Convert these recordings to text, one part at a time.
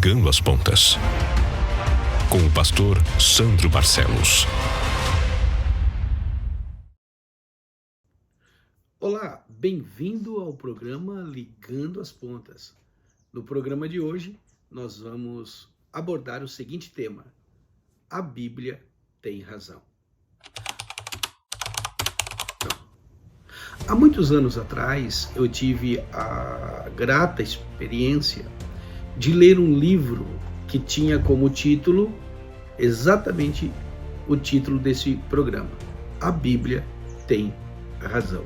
Ligando as Pontas, com o pastor Sandro Barcelos. Olá, bem-vindo ao programa Ligando as Pontas. No programa de hoje, nós vamos abordar o seguinte tema: a Bíblia tem razão. Há muitos anos atrás, eu tive a grata experiência de ler um livro que tinha como título exatamente o título desse programa: A Bíblia tem razão.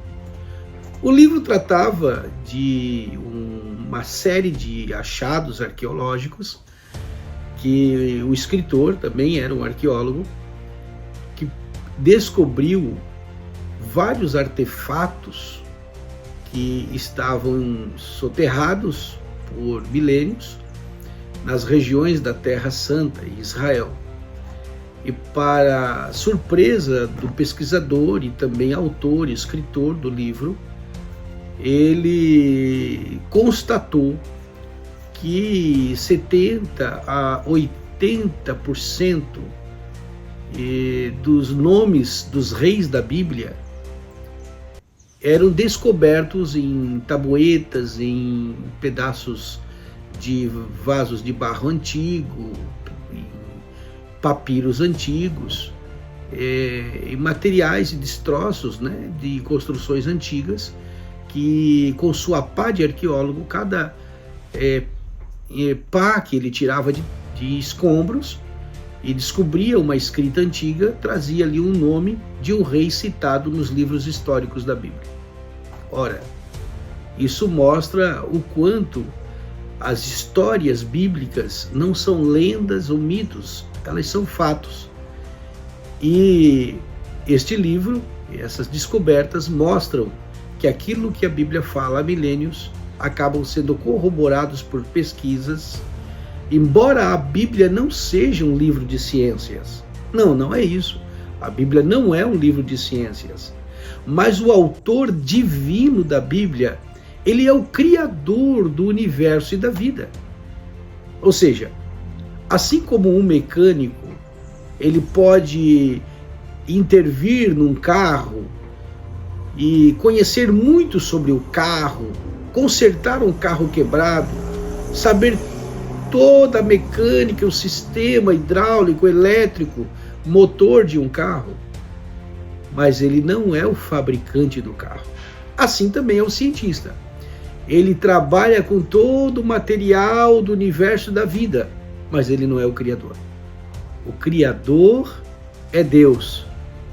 O livro tratava de uma série de achados arqueológicos, que o escritor também era um arqueólogo, que descobriu vários artefatos que estavam soterrados por milênios nas regiões da Terra Santa, em Israel. E para surpresa do pesquisador e também autor e escritor do livro, ele constatou que 70 a 80% dos nomes dos reis da Bíblia eram descobertos em tabuetas, em pedaços de vasos de barro antigo, em papiros antigos, em materiais e destroços, né, de construções antigas, que com sua pá de arqueólogo, cada pá que ele tirava de escombros e descobria uma escrita antiga, trazia ali um nome de um rei citado nos livros históricos da Bíblia. Ora, isso mostra o quanto as histórias bíblicas não são lendas ou mitos, elas são fatos. E este livro, essas descobertas mostram que aquilo que a Bíblia fala há milênios acabam sendo corroborados por pesquisas, embora a Bíblia não seja um livro de ciências. Não é isso. A Bíblia não é um livro de ciências. Mas o autor divino da Bíblia, ele é o criador do universo e da vida. Ou seja, assim como um mecânico, ele pode intervir num carro e conhecer muito sobre o carro, consertar um carro quebrado, saber toda a mecânica, o sistema hidráulico, elétrico, motor de um carro, mas ele não é o fabricante do carro. Assim também é o cientista. Ele trabalha com todo o material do universo da vida, mas ele não é o criador. O criador é Deus.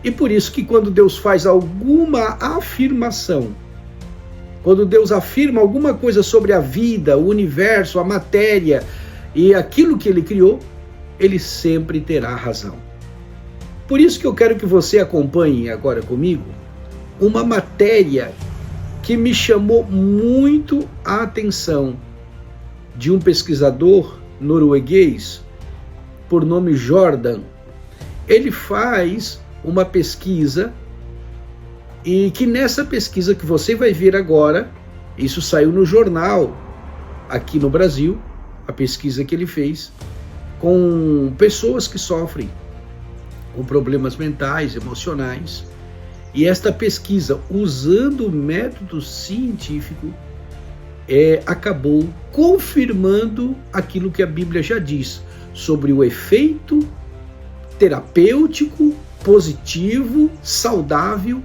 E por isso que quando Deus faz alguma afirmação, quando Deus afirma alguma coisa sobre a vida, o universo, a matéria e aquilo que ele criou, ele sempre terá razão. Por isso que eu quero que você acompanhe agora comigo uma matéria que me chamou muito a atenção, de um pesquisador norueguês por nome Jordan. Ele faz uma pesquisa, e que nessa pesquisa que você vai ver agora, isso saiu no jornal aqui no Brasil, a pesquisa que ele fez com pessoas que sofrem com problemas mentais, emocionais, e esta pesquisa, usando o método científico, acabou confirmando aquilo que a Bíblia já diz sobre o efeito terapêutico, positivo, saudável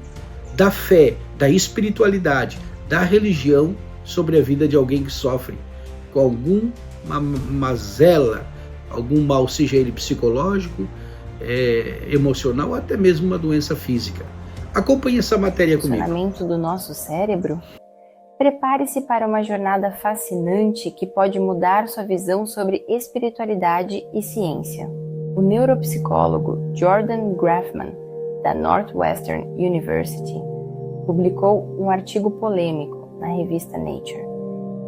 da fé, da espiritualidade, da religião sobre a vida de alguém que sofre com alguma mazela, algum mal, seja ele psicológico, emocional ou até mesmo uma doença física. Acompanhe essa matéria comigo. O funcionamento do nosso cérebro? Prepare-se para uma jornada fascinante que pode mudar sua visão sobre espiritualidade e ciência. O neuropsicólogo Jordan Grafman, da Northwestern University, publicou um artigo polêmico na revista Nature,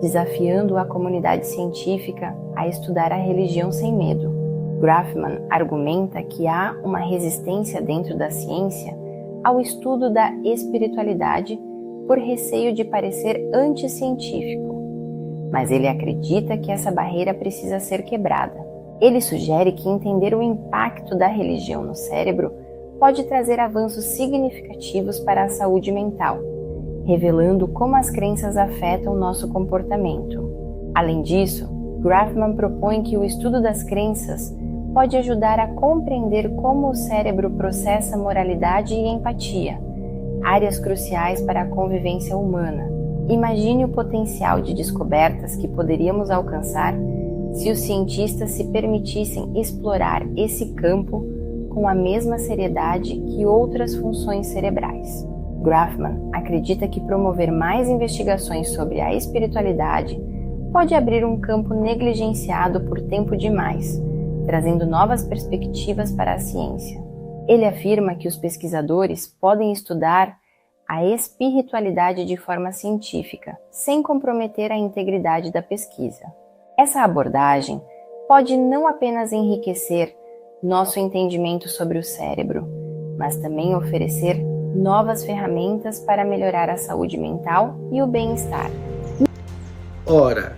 desafiando a comunidade científica a estudar a religião sem medo. Grafman argumenta que há uma resistência dentro da ciência ao estudo da espiritualidade por receio de parecer anticientífico. mas ele acredita que essa barreira precisa ser quebrada. Ele sugere que entender o impacto da religião no cérebro pode trazer avanços significativos para a saúde mental, revelando como as crenças afetam nosso comportamento. Além disso, Grafman propõe que o estudo das crenças pode ajudar a compreender como o cérebro processa moralidade e empatia, áreas cruciais para a convivência humana. Imagine o potencial de descobertas que poderíamos alcançar se os cientistas se permitissem explorar esse campo com a mesma seriedade que outras funções cerebrais. Grafman acredita que promover mais investigações sobre a espiritualidade pode abrir um campo negligenciado por tempo demais, trazendo novas perspectivas para a ciência. Ele afirma que os pesquisadores podem estudar a espiritualidade de forma científica, sem comprometer a integridade da pesquisa. Essa abordagem pode não apenas enriquecer nosso entendimento sobre o cérebro, mas também oferecer novas ferramentas para melhorar a saúde mental e o bem-estar. Ora,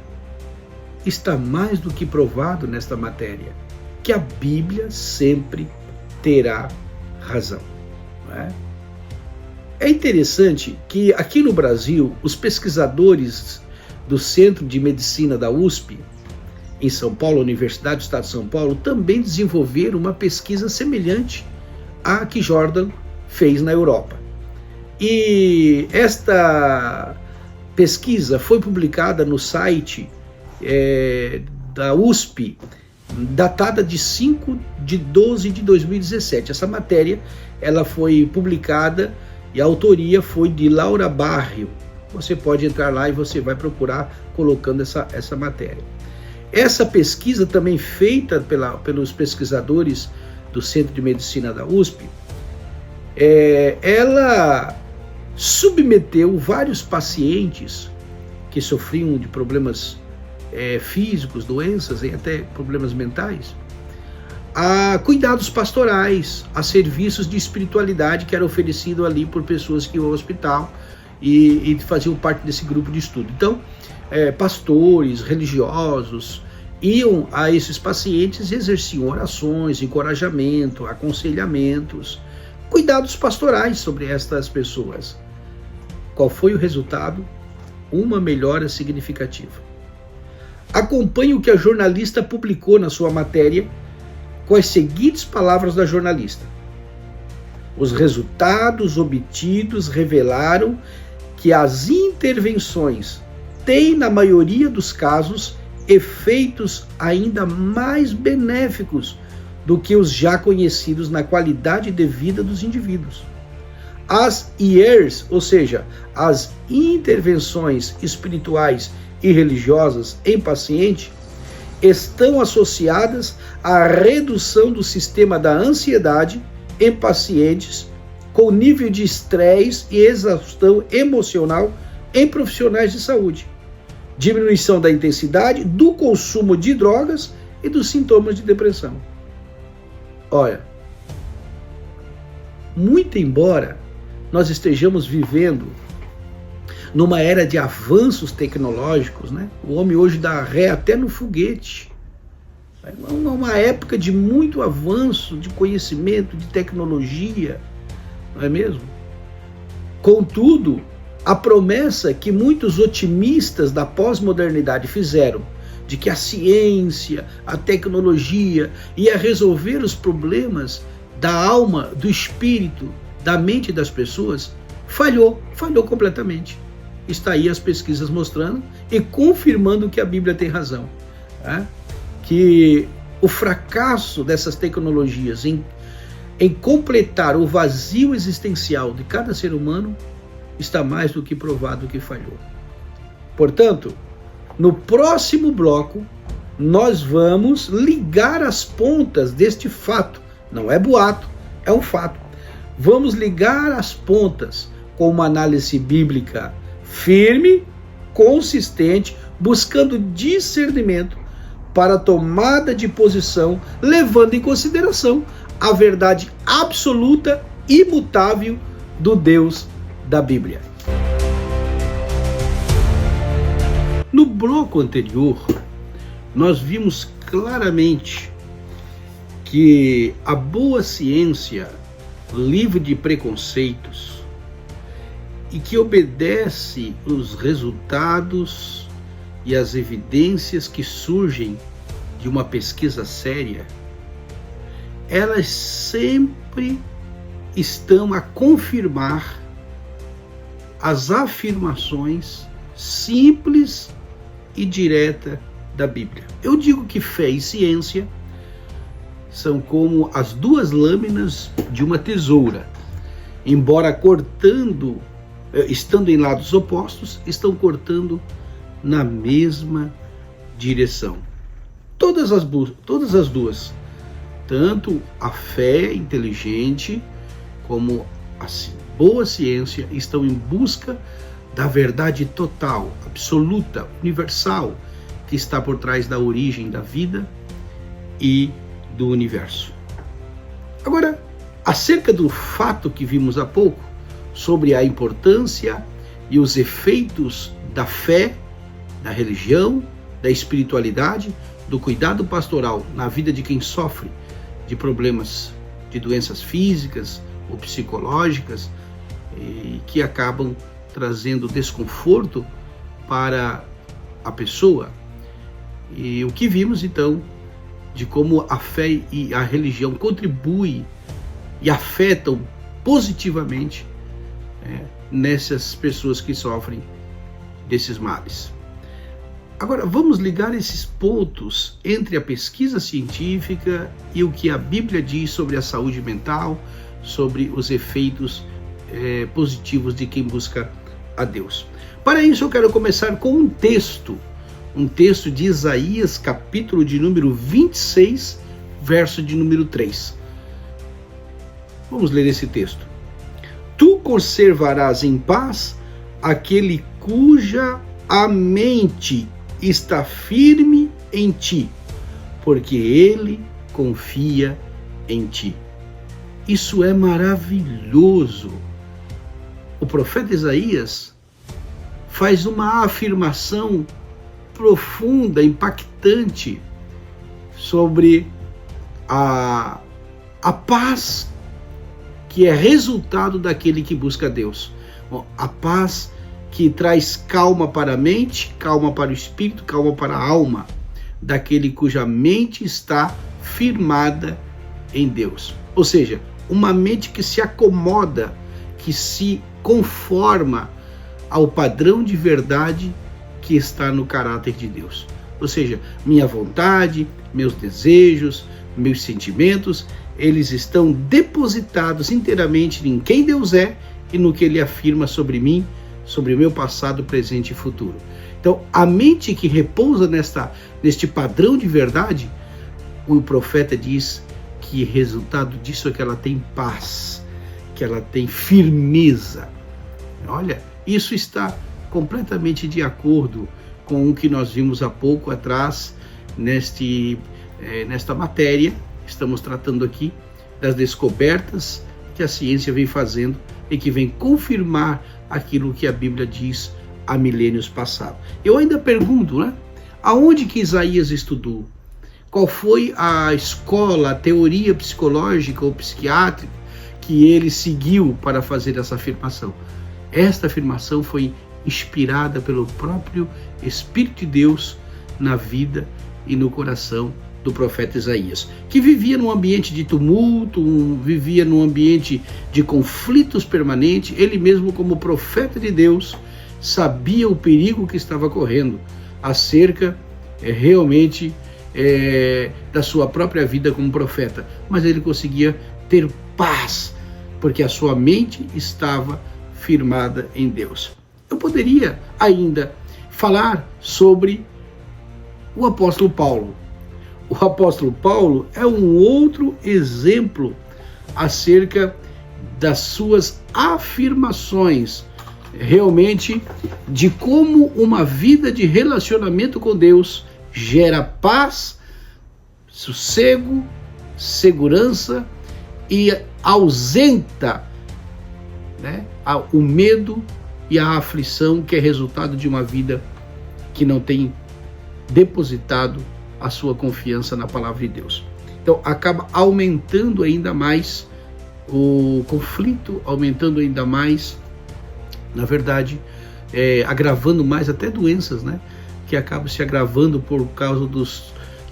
está mais do que provado nesta matéria que a Bíblia sempre terá razão, não é? É interessante que aqui no Brasil, os pesquisadores do Centro de Medicina da USP, em São Paulo, Universidade do Estado de São Paulo, também desenvolveram uma pesquisa semelhante à que Jordan fez na Europa. E esta pesquisa foi publicada no site da USP, datada de 5/12/2017. Essa matéria ela foi publicada e a autoria foi de Laura Barrio. Você pode entrar lá e você vai procurar colocando essa matéria. Essa pesquisa também feita pelos pesquisadores do Centro de Medicina da USP, ela submeteu vários pacientes que sofriam de problemas físicos, doenças e até problemas mentais, a cuidados pastorais, a serviços de espiritualidade que era oferecido ali por pessoas que iam ao hospital e faziam parte desse grupo de estudo. Então, pastores, religiosos, iam a esses pacientes e exerciam orações, encorajamento, aconselhamentos, cuidados pastorais sobre estas pessoas. Qual foi o resultado? Uma melhora significativa. Acompanhe o que a jornalista publicou na sua matéria com as seguintes palavras da jornalista. Os resultados obtidos revelaram que as intervenções têm, na maioria dos casos, efeitos ainda mais benéficos do que os já conhecidos na qualidade de vida dos indivíduos. As IERs, ou seja, as intervenções espirituais e religiosas em paciente, estão associadas à redução do sistema da ansiedade em pacientes com nível de estresse e exaustão emocional em profissionais de saúde, diminuição da intensidade do consumo de drogas e dos sintomas de depressão. Olha, muito embora nós estejamos vivendo numa era de avanços tecnológicos, né? O homem hoje dá ré até no foguete. É uma época de muito avanço, de conhecimento, de tecnologia, não é mesmo? Contudo, a promessa que muitos otimistas da pós-modernidade fizeram de que a ciência, a tecnologia ia resolver os problemas da alma, do espírito, da mente das pessoas, falhou completamente. Está aí as pesquisas mostrando e confirmando que a Bíblia tem razão, né? Que o fracasso dessas tecnologias em completar o vazio existencial de cada ser humano está mais do que provado que falhou. Portanto, no próximo bloco, nós vamos ligar as pontas deste fato. Não é boato, é um fato. Vamos ligar as pontas com uma análise bíblica firme, consistente, buscando discernimento para a tomada de posição, levando em consideração a verdade absoluta, imutável do Deus da Bíblia. No bloco anterior, nós vimos claramente que a boa ciência, livre de preconceitos e que obedece os resultados e as evidências que surgem de uma pesquisa séria, elas sempre estão a confirmar as afirmações simples e direta da Bíblia. Eu digo que fé e ciência são como as duas lâminas de uma tesoura. Embora estando em lados opostos, estão cortando na mesma direção. Todas as duas, tanto a fé inteligente como a boa ciência, estão em busca da verdade total, absoluta, universal, que está por trás da origem da vida e do universo. Agora, acerca do fato que vimos há pouco, sobre a importância e os efeitos da fé, da religião, da espiritualidade, do cuidado pastoral na vida de quem sofre de problemas, de doenças físicas ou psicológicas, e que acabam trazendo desconforto para a pessoa. E o que vimos então de como a fé e a religião contribuem e afetam positivamente nessas pessoas que sofrem desses males. Agora, vamos ligar esses pontos entre a pesquisa científica e o que a Bíblia diz sobre a saúde mental, sobre os efeitos positivos de quem busca a Deus. Para isso, eu quero começar com um texto de Isaías, capítulo de número 26, verso de número 3. Vamos ler esse texto. Tu conservarás em paz aquele cuja a mente está firme em ti, porque ele confia em ti. Isso é maravilhoso. O profeta Isaías faz uma afirmação profunda, impactante sobre a paz que é resultado daquele que busca Deus. A paz que traz calma para a mente, calma para o espírito, calma para a alma, daquele cuja mente está firmada em Deus. Ou seja, uma mente que se acomoda, que se conforma ao padrão de verdade que está no caráter de Deus. Ou seja, minha vontade, meus desejos, meus sentimentos, eles estão depositados inteiramente em quem Deus é e no que Ele afirma sobre mim, sobre o meu passado, presente e futuro. Então, a mente que repousa neste padrão de verdade, o profeta diz que resultado disso é que ela tem paz, que ela tem firmeza. Olha, isso está completamente de acordo com o que nós vimos há pouco atrás nesta matéria. Estamos tratando aqui das descobertas que a ciência vem fazendo e que vem confirmar aquilo que a Bíblia diz há milênios passados. Eu ainda pergunto, aonde que Isaías estudou? Qual foi a escola, a teoria psicológica ou psiquiátrica que ele seguiu para fazer essa afirmação? Esta afirmação foi inspirada pelo próprio Espírito de Deus na vida e no coração do profeta Isaías, que vivia num ambiente de tumulto, vivia num ambiente de conflitos permanentes. Ele mesmo, como profeta de Deus, sabia o perigo que estava correndo acerca realmente da sua própria vida como profeta, mas ele conseguia ter paz, porque a sua mente estava firmada em Deus. Eu poderia ainda falar sobre o apóstolo Paulo. O apóstolo Paulo é um outro exemplo acerca das suas afirmações, realmente, de como uma vida de relacionamento com Deus gera paz, sossego, segurança e ausenta o medo e a aflição que é resultado de uma vida que não tem depositado a sua confiança na palavra de Deus. Então acaba aumentando ainda mais o conflito, aumentando ainda mais, na verdade, agravando mais até doenças, né? Que acabam se agravando por causa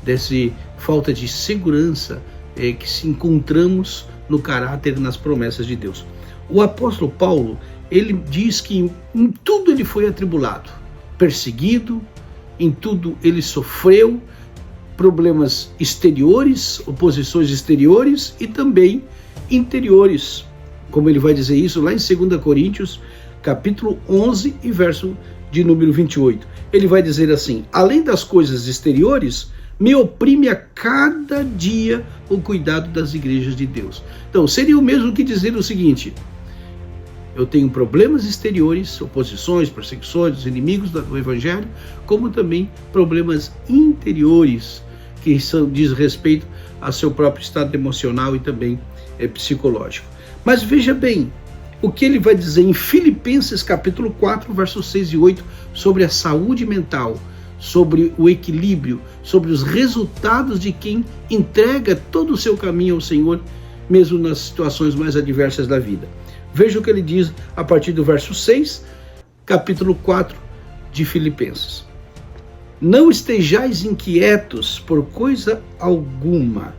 desse falta de segurança que se encontramos no caráter e nas promessas de Deus. O apóstolo Paulo, ele diz que em tudo ele foi atribulado, perseguido, em tudo ele sofreu problemas exteriores, oposições exteriores e também interiores, como ele vai dizer isso lá em 2 Coríntios, capítulo 11 e verso de número 28. Ele vai dizer assim: além das coisas exteriores, me oprime a cada dia o cuidado das igrejas de Deus. Então, seria o mesmo que dizer o seguinte: eu tenho problemas exteriores, oposições, perseguições, inimigos do evangelho, como também problemas interiores, que diz respeito ao seu próprio estado emocional e também psicológico. Mas veja bem, o que ele vai dizer em Filipenses capítulo 4, versos 6 e 8, sobre a saúde mental, sobre o equilíbrio, sobre os resultados de quem entrega todo o seu caminho ao Senhor, mesmo nas situações mais adversas da vida. Veja o que ele diz a partir do verso 6, capítulo 4 de Filipenses. Não estejais inquietos por coisa alguma.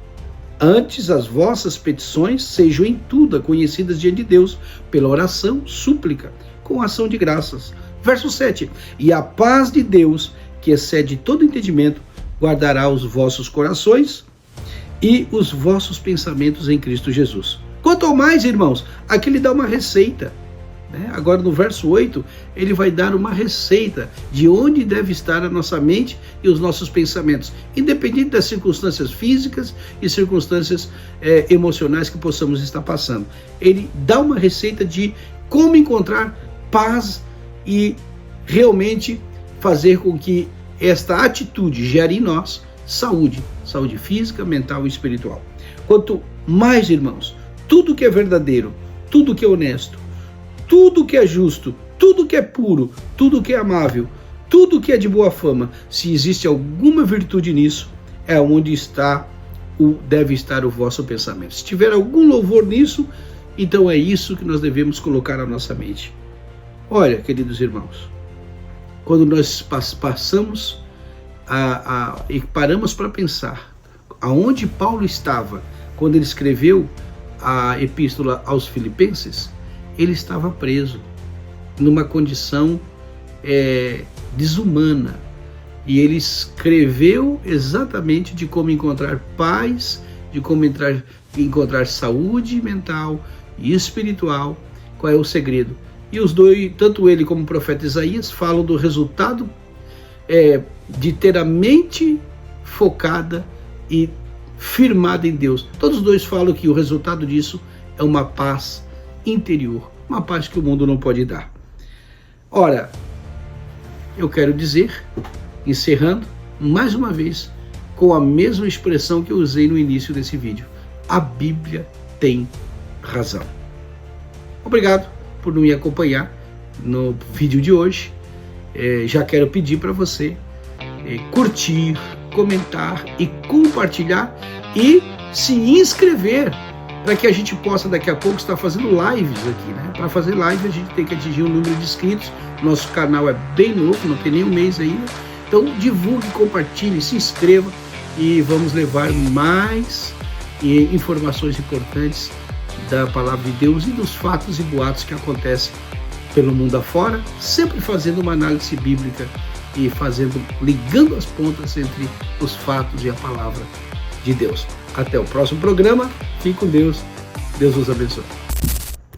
Antes, as vossas petições sejam em tudo conhecidas diante de Deus, pela oração, súplica, com ação de graças. Verso 7. E a paz de Deus, que excede todo entendimento, guardará os vossos corações e os vossos pensamentos em Cristo Jesus. Quanto ao mais, irmãos, aqui ele dá uma receita. Agora no verso 8, ele vai dar uma receita de onde deve estar a nossa mente e os nossos pensamentos, independente das circunstâncias físicas e circunstâncias emocionais que possamos estar passando. Ele dá uma receita de como encontrar paz e realmente fazer com que esta atitude gere em nós saúde física, mental e espiritual. Quanto mais, irmãos, tudo que é verdadeiro, tudo que é honesto, tudo que é justo, tudo que é puro, tudo que é amável, tudo que é de boa fama, se existe alguma virtude nisso, é onde deve estar o vosso pensamento. Se tiver algum louvor nisso, então é isso que nós devemos colocar na nossa mente. Olha, queridos irmãos, quando nós passamos e paramos para pensar aonde Paulo estava quando ele escreveu a epístola aos Filipenses, ele estava preso numa condição desumana, e ele escreveu exatamente de como encontrar paz, de como encontrar saúde mental e espiritual, qual é o segredo. E os dois, tanto ele como o profeta Isaías, falam do resultado de ter a mente focada e firmada em Deus. Todos os dois falam que o resultado disso é uma paz interior, uma paz que o mundo não pode dar. Ora, eu quero dizer, encerrando, mais uma vez, com a mesma expressão que eu usei no início desse vídeo: a Bíblia tem razão. Obrigado por me acompanhar no vídeo de hoje. Já quero pedir para você curtir, comentar e compartilhar e se inscrever, para que a gente possa daqui a pouco estar fazendo lives aqui, né? Para fazer live a gente tem que atingir um número de inscritos. Nosso canal é bem novo, não tem nem um mês ainda. Então divulgue, compartilhe, se inscreva e vamos levar mais informações importantes da palavra de Deus e dos fatos e boatos que acontecem pelo mundo afora, sempre fazendo uma análise bíblica e ligando as pontas entre os fatos e a palavra de Deus. Até o próximo programa. Fique com Deus. Deus os abençoe.